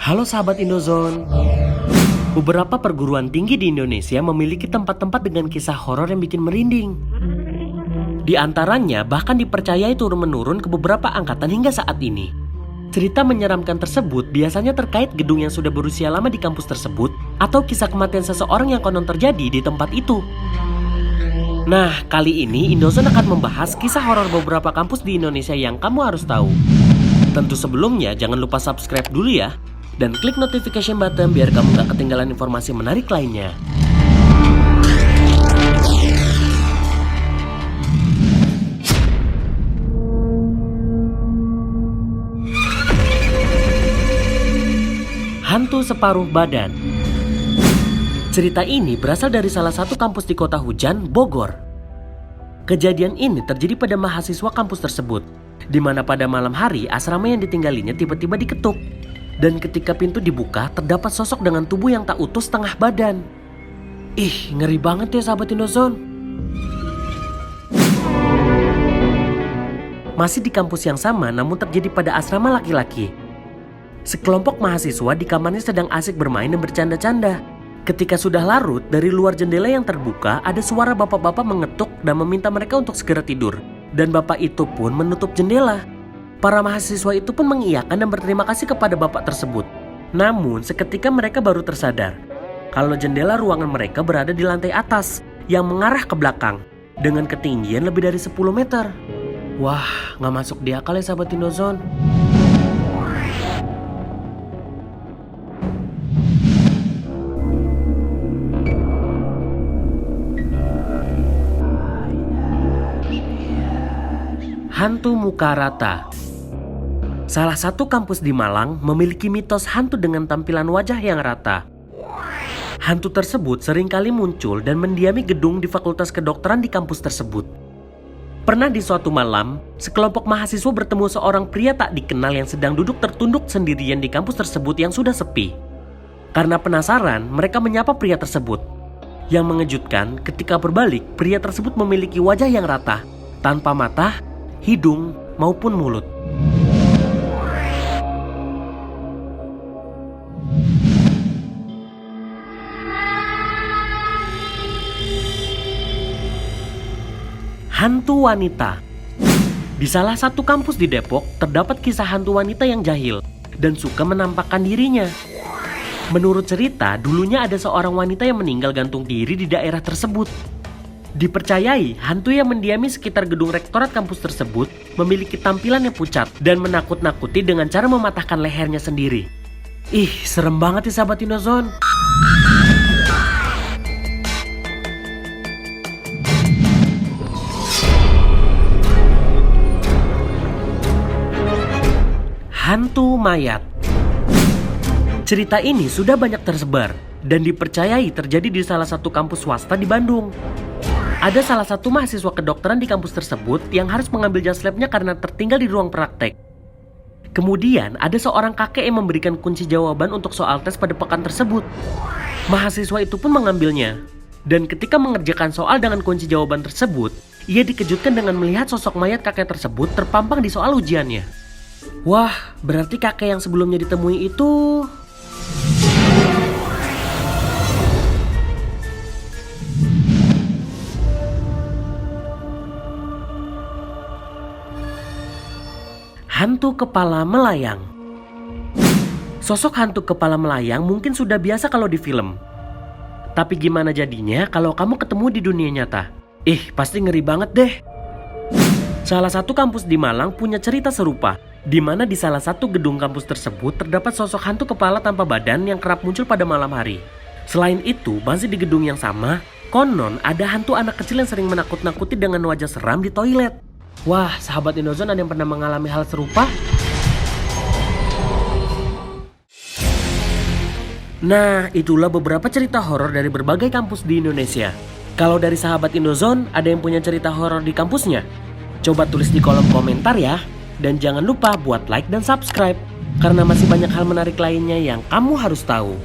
Halo sahabat Indozone. Beberapa perguruan tinggi di Indonesia memiliki tempat-tempat dengan kisah horor yang bikin merinding. Di antaranya bahkan dipercayai turun-menurun ke beberapa angkatan hingga saat ini. Cerita menyeramkan tersebut biasanya terkait gedung yang sudah berusia lama di kampus tersebut atau kisah kematian seseorang yang konon terjadi di tempat itu. Nah, kali ini Indozone akan membahas kisah horor beberapa kampus di Indonesia yang kamu harus tahu. Tentu sebelumnya jangan lupa subscribe dulu ya, dan klik notification button biar kamu gak ketinggalan informasi menarik lainnya. Hantu separuh badan. Cerita ini berasal dari salah satu kampus di kota hujan, Bogor. Kejadian ini terjadi pada mahasiswa kampus tersebut, di mana pada malam hari asrama yang ditinggalinya tiba-tiba diketuk. Dan ketika pintu dibuka, terdapat sosok dengan tubuh yang tak utuh setengah badan. Ih, ngeri banget ya sahabat Indozone. Masih di kampus yang sama, namun terjadi pada asrama laki-laki. Sekelompok mahasiswa di kamarnya sedang asik bermain dan bercanda-canda. Ketika sudah larut, dari luar jendela yang terbuka, ada suara bapak-bapak mengetuk dan meminta mereka untuk segera tidur. Dan bapak itu pun menutup jendela. Para mahasiswa itu pun mengiyakan dan berterima kasih kepada bapak tersebut. Namun seketika mereka baru tersadar kalau jendela ruangan mereka berada di lantai atas yang mengarah ke belakang dengan ketinggian lebih dari 10 meter. Wah, gak masuk di akal ya sahabat Indozone. Hantu muka rata. Salah satu kampus di Malang memiliki mitos hantu dengan tampilan wajah yang rata. Hantu tersebut seringkali muncul dan mendiami gedung di Fakultas Kedokteran di kampus tersebut. Pernah di suatu malam, sekelompok mahasiswa bertemu seorang pria tak dikenal yang sedang duduk tertunduk sendirian di kampus tersebut yang sudah sepi. Karena penasaran, mereka menyapa pria tersebut. Yang mengejutkan, ketika berbalik, pria tersebut memiliki wajah yang rata, tanpa mata, hidung, maupun mulut. Hantu wanita. Di salah satu kampus di Depok, terdapat kisah hantu wanita yang jahil dan suka menampakkan dirinya. Menurut cerita, dulunya ada seorang wanita yang meninggal gantung diri di daerah tersebut. Dipercayai, hantu yang mendiami sekitar gedung rektorat kampus tersebut memiliki tampilan yang pucat dan menakut-nakuti dengan cara mematahkan lehernya sendiri. Ih, serem banget ya sahabat Indozone. Hantu mayat. Cerita ini sudah banyak tersebar dan dipercayai terjadi di salah satu kampus swasta di Bandung. Ada salah satu mahasiswa kedokteran di kampus tersebut yang harus mengambil jas labnya karena tertinggal di ruang praktek. Kemudian ada seorang kakek yang memberikan kunci jawaban untuk soal tes pada pekan tersebut. Mahasiswa itu pun mengambilnya. Dan ketika mengerjakan soal dengan kunci jawaban tersebut, ia dikejutkan dengan melihat sosok mayat kakek tersebut terpampang di soal ujiannya. Wah, berarti kakek yang sebelumnya ditemui itu... Hantu kepala melayang. Sosok hantu kepala melayang mungkin sudah biasa kalau di film. Tapi gimana jadinya kalau kamu ketemu di dunia nyata? Pasti ngeri banget deh. Salah satu kampus di Malang punya cerita serupa, di mana di salah satu gedung kampus tersebut terdapat sosok hantu kepala tanpa badan yang kerap muncul pada malam hari. Selain itu, masih di gedung yang sama, konon ada hantu anak kecil yang sering menakut-nakuti dengan wajah seram di toilet. Wah, sahabat Indozone, ada yang pernah mengalami hal serupa? Nah, itulah beberapa cerita horor dari berbagai kampus di Indonesia. Kalau dari sahabat Indozone, ada yang punya cerita horor di kampusnya? Coba tulis di kolom komentar ya. Dan jangan lupa buat like dan subscribe, karena masih banyak hal menarik lainnya yang kamu harus tahu.